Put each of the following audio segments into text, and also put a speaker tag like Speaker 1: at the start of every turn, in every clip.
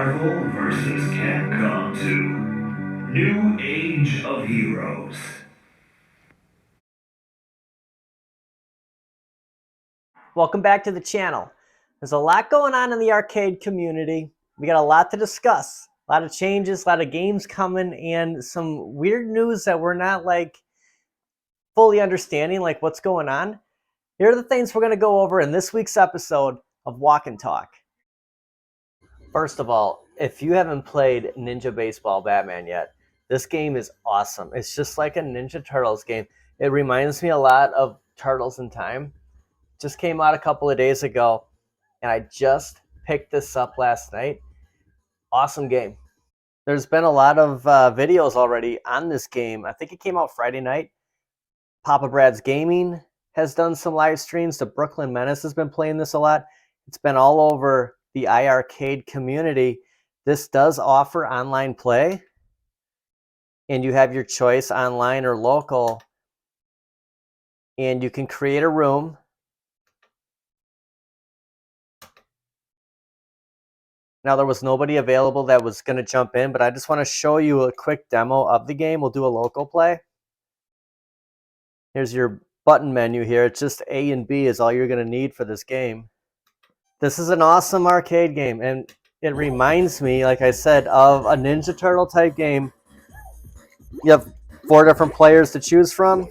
Speaker 1: Marvel vs. Capcom 2. New Age of Heroes.
Speaker 2: Welcome back to the channel. There's a lot going on in the arcade community. We got a lot to discuss. A lot of changes, a lot of games coming, and some weird news that we're not fully understanding what's going on. Here are the things we're going to go over in this week's episode of Walk and Talk. First of all, if you haven't played Ninja Baseball Batman yet, this game is awesome. It's just like a Ninja Turtles game. It reminds me a lot of Turtles in Time. Just came out a couple of days ago, and I just picked this up last night. Awesome game. There's been a lot of videos already on this game. I think it came out Friday night. Papa Brad's Gaming has done some live streams. The Brooklyn Menace has been playing this a lot. It's been all over the iiRcade community. This does offer online play, and you have your choice online or local, and you can create a room. Now, there was nobody available that was going to jump in, but I just want to show you a quick demo of the game. We'll do a local play. Here's your button menu here. It's just A and B is all you're going to need for this game. This is an awesome arcade game, and it reminds me, like I said, of a Ninja Turtle type game. You have 4 different players to choose from.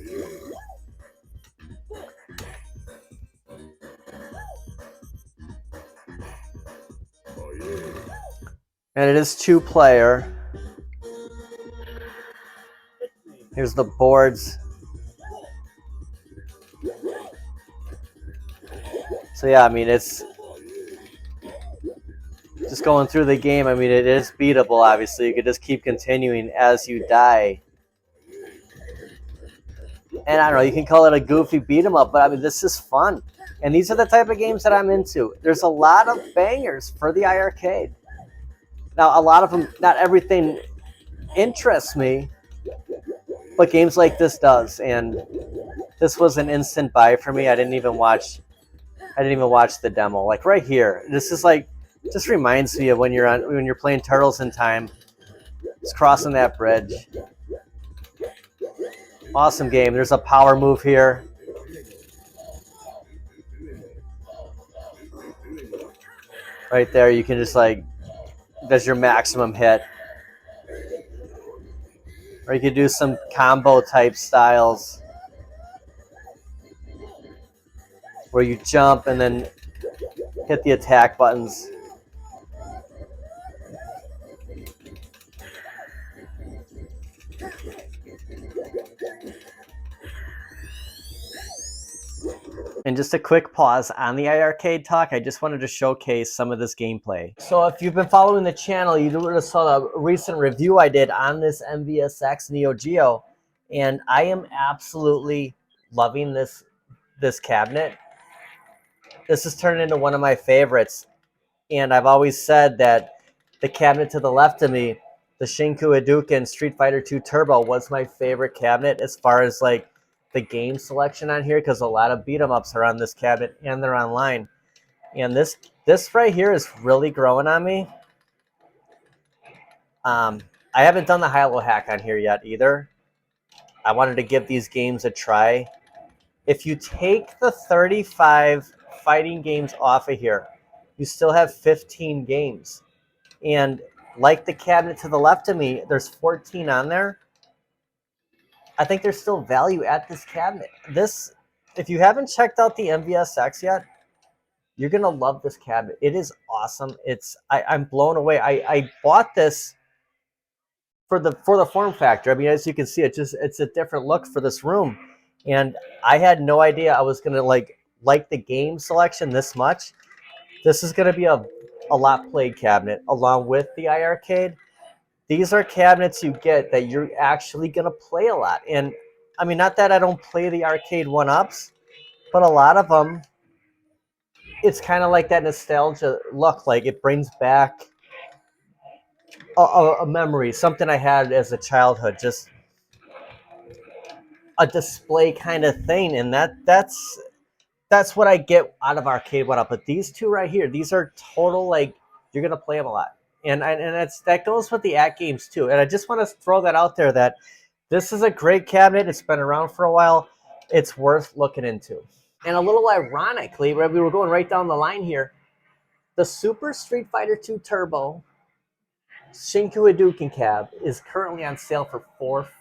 Speaker 2: And it is 2-player. Here's the boards. So yeah, I mean, it's just going through the game. I mean, it is beatable, obviously. You could just keep continuing as you die. And I don't know, you can call it a goofy beat 'em up, but I mean, this is fun. And these are the type of games that I'm into. There's a lot of bangers for the iiRcade. Now, a lot of them, not everything interests me, but games like this does. And this was an instant buy for me. I didn't even watch the demo. Like right here, this is like, just reminds me of when you're playing Turtles in Time. Just crossing that bridge. Awesome game. There's a power move here. Right there, you can just does your maximum hit. Or you could do some combo type styles where you jump and then hit the attack buttons. And just a quick pause on the iiRcade talk. I just wanted to showcase some of this gameplay. So if you've been following the channel, you would have saw a recent review I did on this MVSX Neo Geo, and I am absolutely loving this cabinet. This has turned into one of my favorites, and I've always said that the cabinet to the left of me, the Shinku Hadouken Street Fighter 2 Turbo, was my favorite cabinet as far as the game selection on here, because a lot of beat 'em ups are on this cabinet and they're online. And this right here is really growing on me. I haven't done the high-low hack on here yet either. I wanted to give these games a try. If you take the 35 fighting games off of here, you still have 15 games. And like the cabinet to the left of me, there's 14 on there. I think there's still value at this cabinet. If you haven't checked out the MVSX yet, you're gonna love this cabinet. It is awesome. I'm blown away. I bought this for the form factor. I mean, as you can see, it's a different look for this room, and I had no idea I was gonna like the game selection this much. This is gonna be a lot played cabinet along with the iiRcade. These are cabinets you get that you're actually going to play a lot. And I mean, not that I don't play the arcade 1-ups, but a lot of them, it's kind of like that nostalgia look. Like it brings back a memory, something I had as a childhood, just a display kind of thing. And that's what I get out of arcade 1-up. But these two right here, these are total, you're going to play them a lot. And that goes with the at games too. And I just want to throw that out there that this is a great cabinet. It's been around for a while. It's worth looking into. And a little ironically, we were going right down the line here, the Super Street Fighter 2 Turbo Shinku Hadouken cab is currently on sale for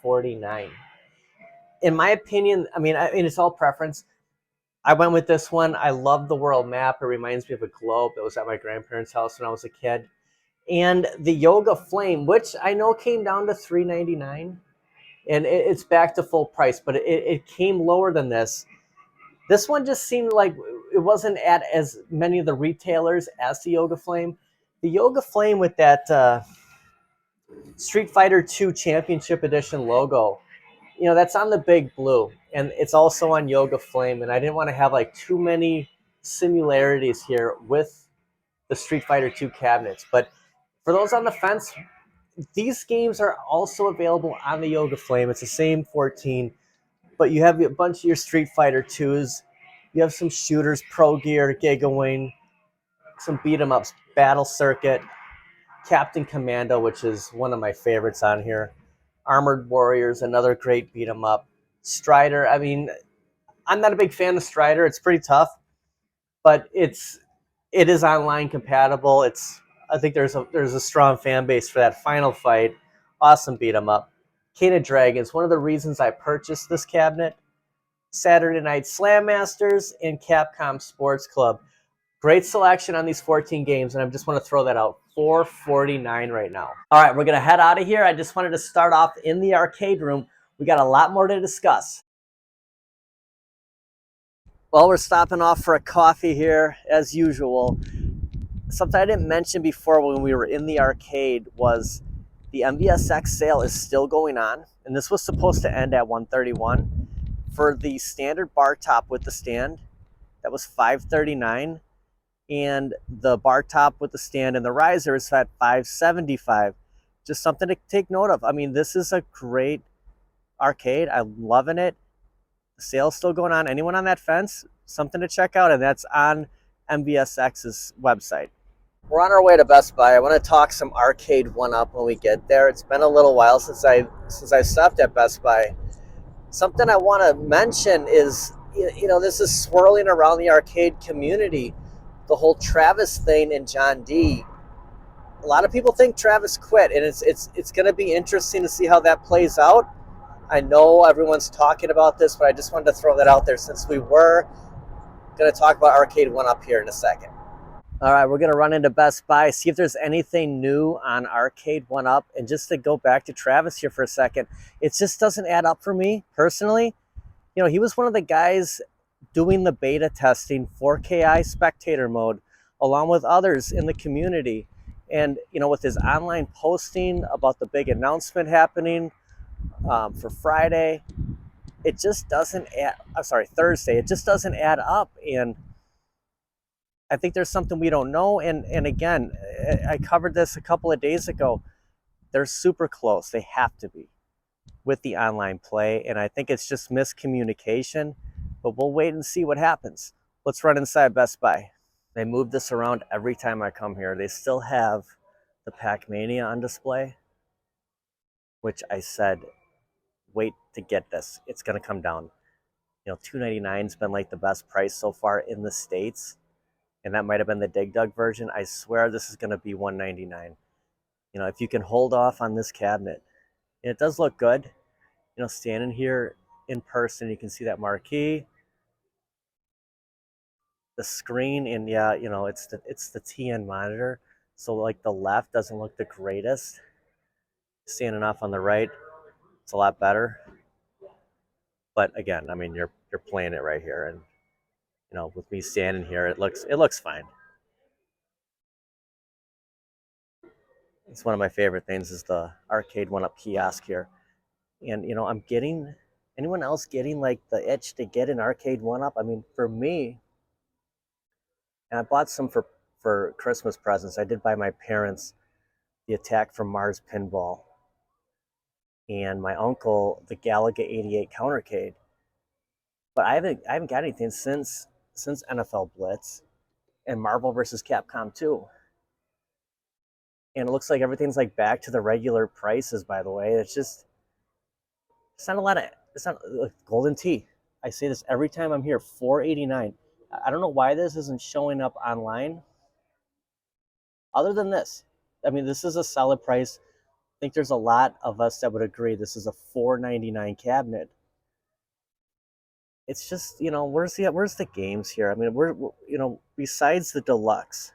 Speaker 2: $449. In my opinion, I mean, it's all preference. I went with this one. I love the world map. It reminds me of a globe that was at my grandparents' house when I was a kid. And the Yoga Flame, which I know came down to $399, and it's back to full price, but it came lower than this. This one just seemed like it wasn't at as many of the retailers as the Yoga Flame. The Yoga Flame with that Street Fighter 2 Championship Edition logo, that's on the big blue, and it's also on Yoga Flame, and I didn't want to have like too many similarities here with the Street Fighter 2 cabinets. But for those on the fence, these games are also available on the Yoga Flame. It's the same 14, but you have a bunch of your Street Fighter 2s. You have some shooters, Pro Gear, Giga Wing, some beat 'em ups, Battle Circuit, Captain Commando, which is one of my favorites on here. Armored Warriors, another great beat 'em up. Strider, I mean, I'm not a big fan of Strider. It's pretty tough, but it is online compatible. I think there's a strong fan base for that Final Fight. Awesome beat 'em up. King of Dragons, one of the reasons I purchased this cabinet. Saturday Night Slam Masters and Capcom Sports Club. Great selection on these 14 games, and I just want to throw that out. $449 right now. All right, we're going to head out of here. I just wanted to start off in the arcade room. We got a lot more to discuss. Well, we're stopping off for a coffee here, as usual. Something I didn't mention before when we were in the arcade was the MVSX sale is still going on, and this was supposed to end at 131. For the standard bar top with the stand, that was $539. And the bar top with the stand and the riser is at $575. Just something to take note of. I mean, this is a great arcade. I'm loving it. The sale's still going on. Anyone on that fence, something to check out, and that's on MVSX's website. We're on our way to Best Buy. I want to talk some arcade one-up when we get there. It's been a little while since I stopped at Best Buy. Something I want to mention is, this is swirling around the arcade community. The whole Travis thing and John D. A lot of people think Travis quit, and it's going to be interesting to see how that plays out. I know everyone's talking about this, but I just wanted to throw that out there since we were going to talk about Arcade One Up here in a second. All right, we're going to run into Best Buy, see if there's anything new on Arcade One Up, and just to go back to Travis here for a second, it just doesn't add up for me personally. He was one of the guys doing the beta testing for KI spectator mode along with others in the community, and with his online posting about the big announcement happening for Friday, it just doesn't Thursday, it just doesn't add up. And I think there's something we don't know, and again, I covered this a couple of days ago. They're super close, they have to be, with the online play, and I think it's just miscommunication, but we'll wait and see what happens. Let's run inside Best Buy. They move this around every time I come here. They still have the Pac-Mania on display, which I said, wait to get this. It's going to come down. $299's been like the best price so far in the States, and that might have been the Dig Dug version. I swear this is going to be $199. If you can hold off on this cabinet, and it does look good. Standing here in person, you can see that marquee, the screen, and yeah, it's the TN monitor. So like the left doesn't look the greatest. Standing off on the right, it's a lot better. But again, I mean, you're playing it right here, and with me standing here, it looks fine. It's one of my favorite things is the Arcade One Up kiosk here. And I'm getting, anyone else getting like the itch to get an Arcade One Up? I mean, for me, and I bought some for Christmas presents. I did buy my parents the Attack from Mars pinball, and my uncle the Galaga 88 countercade. But I haven't got anything since NFL Blitz and Marvel vs. Capcom 2. And it looks like everything's like back to the regular prices, by the way. It's not a lot of, it's not, look, golden tea. I say this every time I'm here, $4.89. I don't know why this isn't showing up online. Other than this, I mean, this is a solid price. I think there's a lot of us that would agree this is a $4.99 cabinet. It's just, where's the games here? I mean, besides the deluxe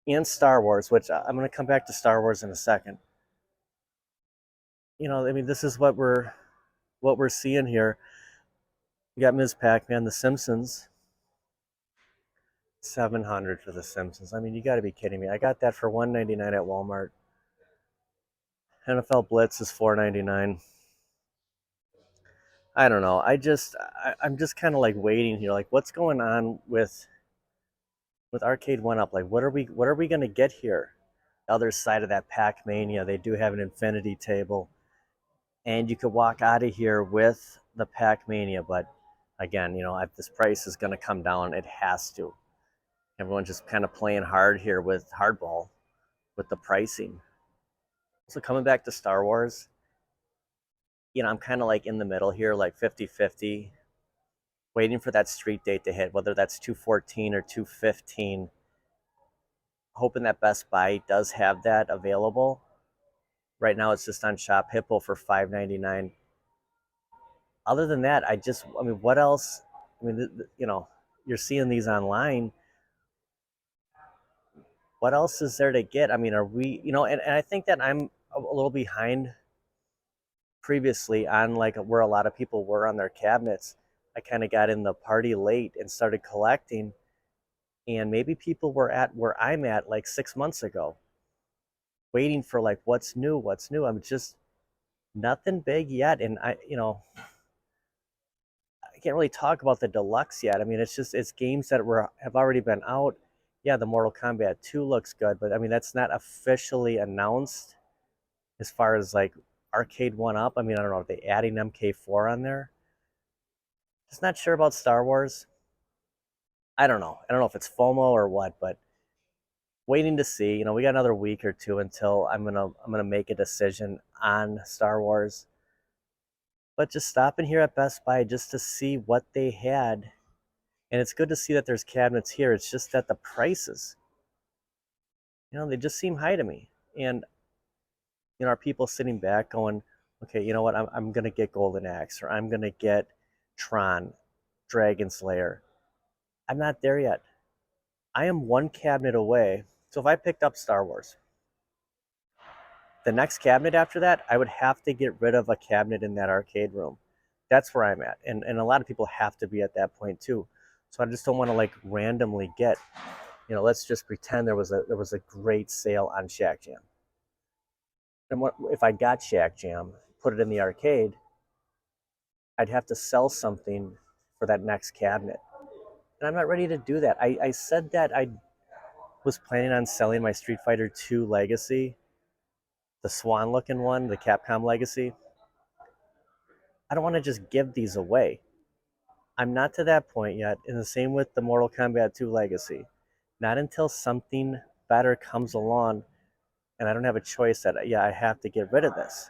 Speaker 2: and Star Wars, which I'm going to come back to Star Wars in a second. I mean, this is what we're seeing here. You got Ms. Pac-Man, The Simpsons, 700 for The Simpsons. I mean, you got to be kidding me. I got that for $1.99 at Walmart. NFL Blitz is $4.99. I don't know. I'm just kind of like waiting here. Like, what's going on with Arcade One Up? Like, what are we gonna get here? The other side of that Pac Mania, they do have an infinity table, and you could walk out of here with the Pac Mania. But again, if this price is gonna come down, it has to. Everyone's just kind of playing hard here with hardball with the pricing. So coming back to Star Wars, I'm kind of like in the middle here, like 50-50, waiting for that street date to hit, whether that's 214 or 215, hoping that Best Buy does have that available. Right now it's just on Shop Hippo for $5.99. Other than that, I mean, what else? I mean, you're seeing these online. What else is there to get? I mean, are we, and I think that I'm a little behind previously on like where a lot of people were on their cabinets. I kind of got in the party late and started collecting, and maybe people were at where I'm at like 6 months ago, waiting for like what's new. I'm just nothing big yet, and I can't really talk about the deluxe yet. I mean, it's games that have already been out. Yeah, the Mortal Kombat 2 looks good, but I mean that's not officially announced as far as like Arcade One Up. I mean, I don't know if they adding MK4 on there. Just not sure about Star Wars. I don't know. I don't know if it's FOMO or what, but waiting to see. We got another week or two until I'm gonna make a decision on Star Wars. But just stopping here at Best Buy just to see what they had, and it's good to see that there's cabinets here. It's just that the prices, they just seem high to me. And are people sitting back going, okay, you know what? I'm gonna get Golden Axe, or I'm gonna get Tron, Dragon Slayer. I'm not there yet. I am one cabinet away. So if I picked up Star Wars, the next cabinet after that, I would have to get rid of a cabinet in that arcade room. That's where I'm at. And a lot of people have to be at that point too. So I just don't want to like randomly get, let's just pretend there was a great sale on Shack Jam. And if I got Shack Jam, put it in the arcade, I'd have to sell something for that next cabinet. And I'm not ready to do that. I said that I was planning on selling my Street Fighter 2 Legacy, the swan looking one, the Capcom Legacy. I don't want to just give these away. I'm not to that point yet. And the same with the Mortal Kombat 2 Legacy. Not until something better comes along and I don't have a choice that, yeah, I have to get rid of this.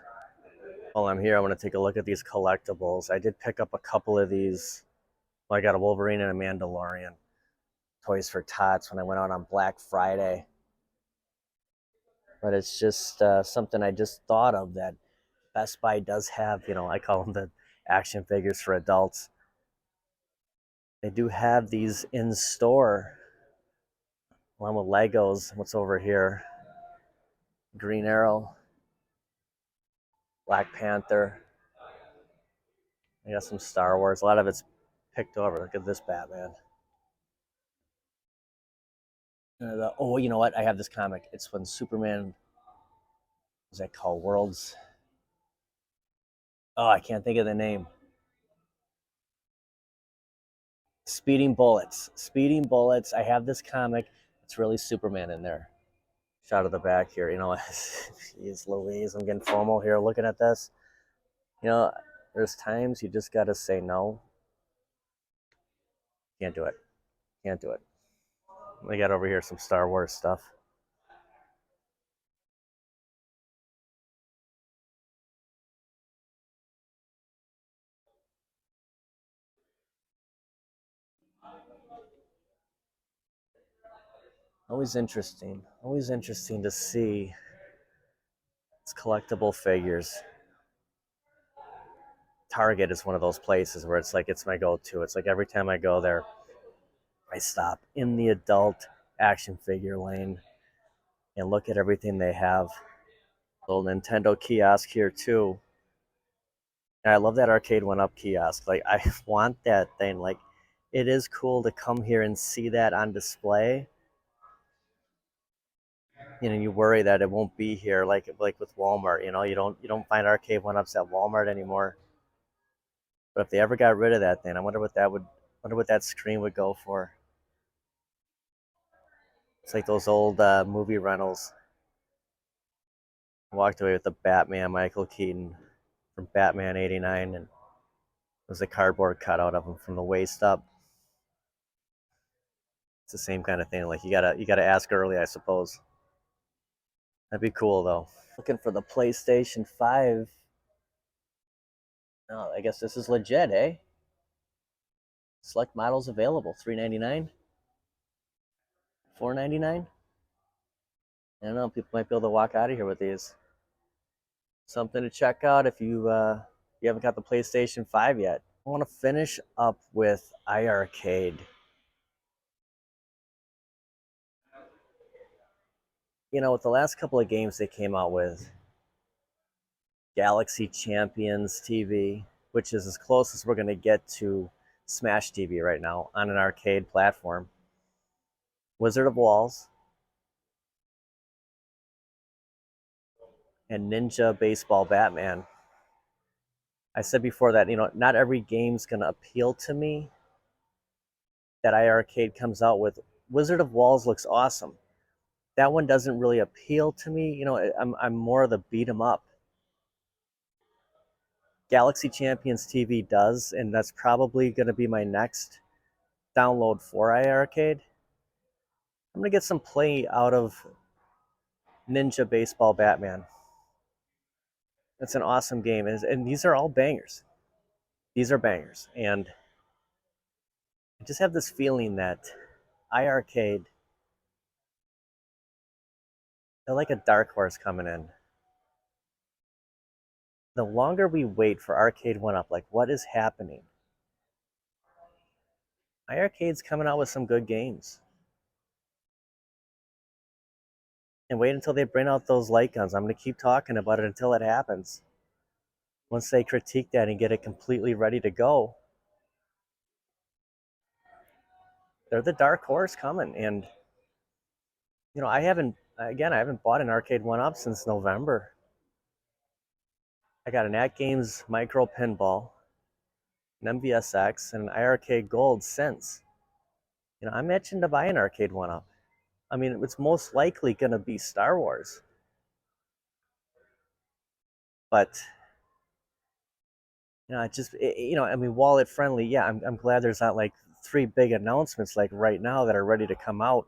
Speaker 2: While I'm here, I want to take a look at these collectibles. I did pick up a couple of these. Well, I got a Wolverine and a Mandalorian. Toys for Tots when I went out on Black Friday. But it's just something I just thought of that Best Buy does have, I call them the action figures for adults. They do have these in store along with Legos. What's over here? Green Arrow, Black Panther. I got some Star Wars. A lot of it's picked over. Look at this Batman. Oh, you know what? I have this comic. It's when Superman, what's that called? Worlds. Oh, I can't think of the name. Speeding Bullets. Speeding Bullets. I have this comic. It's really Superman in there. Shot of the back here. Jeez Louise, I'm getting FOMO here looking at this. There's times you just got to say no. Can't do it. Can't do it. We got over here some Star Wars stuff. Always interesting. Always interesting to see its collectible figures. Target is one of those places where it's like it's my go-to. It's like every time I go there, I stop in the adult action figure lane and look at everything they have. Little Nintendo kiosk here too. And I love that Arcade 1-Up kiosk. Like I want that thing. Like it is cool to come here and see that on display. You know, you worry that it won't be here like with Walmart. You know, you don't find Arcade 1-Ups at Walmart anymore. But if they ever got rid of that thing, I wonder what that screen would go for. It's like those old movie rentals. I walked away with the Batman Michael Keaton from Batman '89, and it was a cardboard cutout of him from the waist up. It's the same kind of thing. Like you gotta ask early, I suppose. That'd be cool though. Looking for the PlayStation 5. Oh, I guess this is legit, eh? Select models available. $399, $499. I don't know. People might be able to walk out of here with these. Something to check out if you haven't got the PlayStation 5 yet. I want to finish up with iiRcade. You know, with the last couple of games they came out with, Galaxy Champions TV, which is as close as we're going to get to Smash TV right now on an arcade platform. Wizard of Walls, and Ninja Baseball Batman. I said before that, you know, not every game's going to appeal to me that iiRcade comes out with. Wizard of Walls looks awesome. That one doesn't really appeal to me. You know, I'm more of the beat 'em up. Galaxy Champions TV does, and that's probably going to be my next download for iiRcade. I'm going to get some play out of Ninja Baseball Batman. It's an awesome game, and these are all bangers. These are bangers, and I just have this feeling that iiRcade, they're like a dark horse coming in. The longer we wait for Arcade 1-Up, like what is happening? iiRcade's coming out with some good games. And wait until they bring out those light guns. I'm going to keep talking about it until it happens. Once they critique that and get it completely ready to go, they're the dark horse coming. And, you know, I haven't bought an Arcade 1-Up since November. I got an At Games Micro Pinball, an MVSX, and an iiRcade Gold since. You know, I'm itching to buy an Arcade 1-Up. I mean, it's most likely going to be Star Wars. But, you know, I mean, wallet friendly, yeah, I'm glad there's not like 3 big announcements like right now that are ready to come out.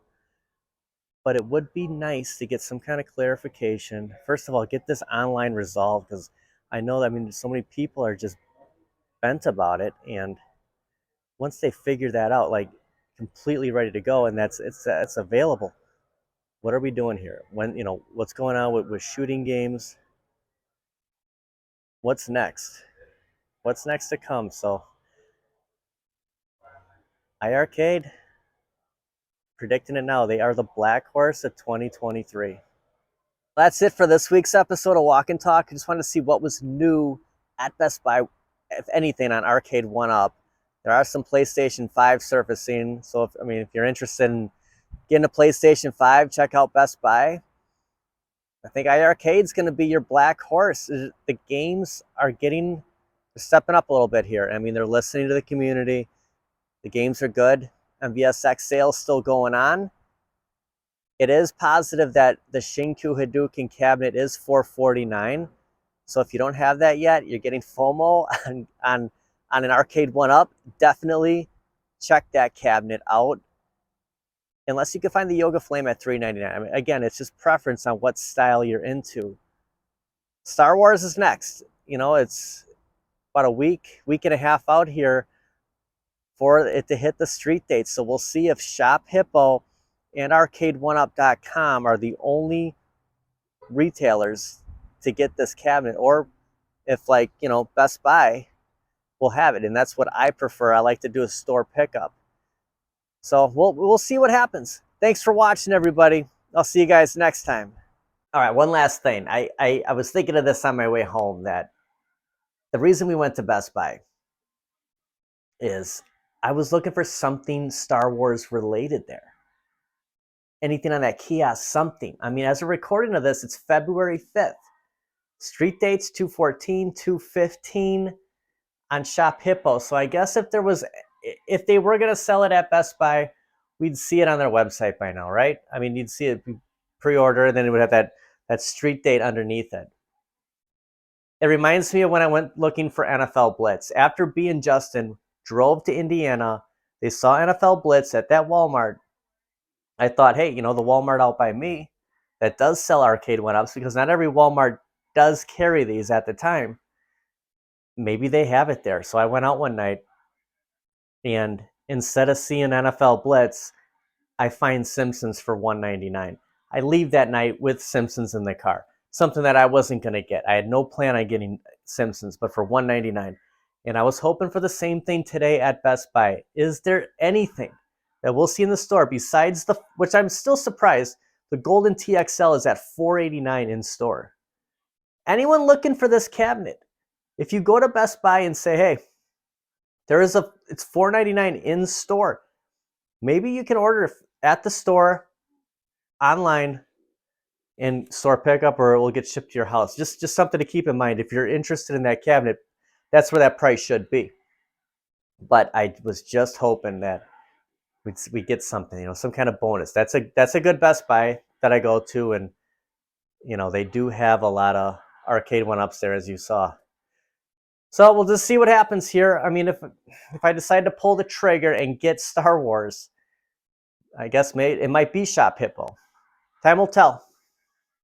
Speaker 2: But it would be nice to get some kind of clarification. First of all, get this online resolved, because I know that, I mean, so many people are just bent about it. And once they figure that out, like completely ready to go, and it's available. What are we doing here? When, you know, what's going on with shooting games? What's next? What's next to come? So iiRcade, predicting it now, they are the black horse of 2023. That's it for this week's episode of Walk and Talk. I just wanted to see what was new at Best Buy, if anything, on Arcade 1-Up. There are some PlayStation 5 surfacing, so if you're interested in getting a PlayStation 5, check out Best Buy. I think iiRcade's going to be your black horse. The games are they're stepping up a little bit here. I mean, they're listening to the community. The games are good. MVSX sales still going on. It is positive that the Shinku Hadouken cabinet is $449. So if you don't have that yet, you're getting FOMO on an Arcade 1-Up. Definitely check that cabinet out. Unless you can find the Yoga Flame at $399. I mean, again, it's just preference on what style you're into. Star Wars is next. You know, it's about a week and a half out here for it to hit the street date. So we'll see if Shop Hippo and arcade1up.com are the only retailers to get this cabinet, or if like, you know, Best Buy will have it, and that's what I prefer. I like to do a store pickup. So we'll see what happens. Thanks for watching, everybody. I'll see you guys next time. All right, one last thing. I was thinking of this on my way home, that the reason we went to Best Buy is I was looking for something Star Wars related there. Anything on that kiosk, something. I mean, as a recording of this, it's February 5th. Street dates 2/14, 2/15 on Shop Hippo. So I guess if they were going to sell it at Best Buy, we'd see it on their website by now, right? I mean, you'd see it pre-order, and then it would have that street date underneath it. It reminds me of when I went looking for NFL Blitz. After B and Justin drove to Indiana, they saw NFL Blitz at that Walmart. I thought, hey, you know, the Walmart out by me that does sell arcade one-ups, because not every Walmart does carry these at the time. Maybe they have it there. So I went out one night, and instead of seeing NFL Blitz, I find Simpsons for $1.99. I leave that night with Simpsons in the car, something that I wasn't going to get. I had no plan on getting Simpsons, but for $1.99. And I was hoping for the same thing today at Best Buy. Is there anything that we'll see in the store besides which I'm still surprised, the Golden TXL is at $4.89 in store. Anyone looking for this cabinet? If you go to Best Buy and say, hey, it's $4.99 in store, maybe you can order it at the store, online, and store pickup, or it will get shipped to your house. Just something to keep in mind. If you're interested in that cabinet, that's where that price should be. But I was just hoping that we get something, you know, some kind of bonus. That's a good Best Buy that I go to, and you know, they do have a lot of arcade one-ups there, as you saw. So we'll just see what happens here. I mean, if I decide to pull the trigger and get Star Wars, I guess it might be Shop Hippo. Time will tell.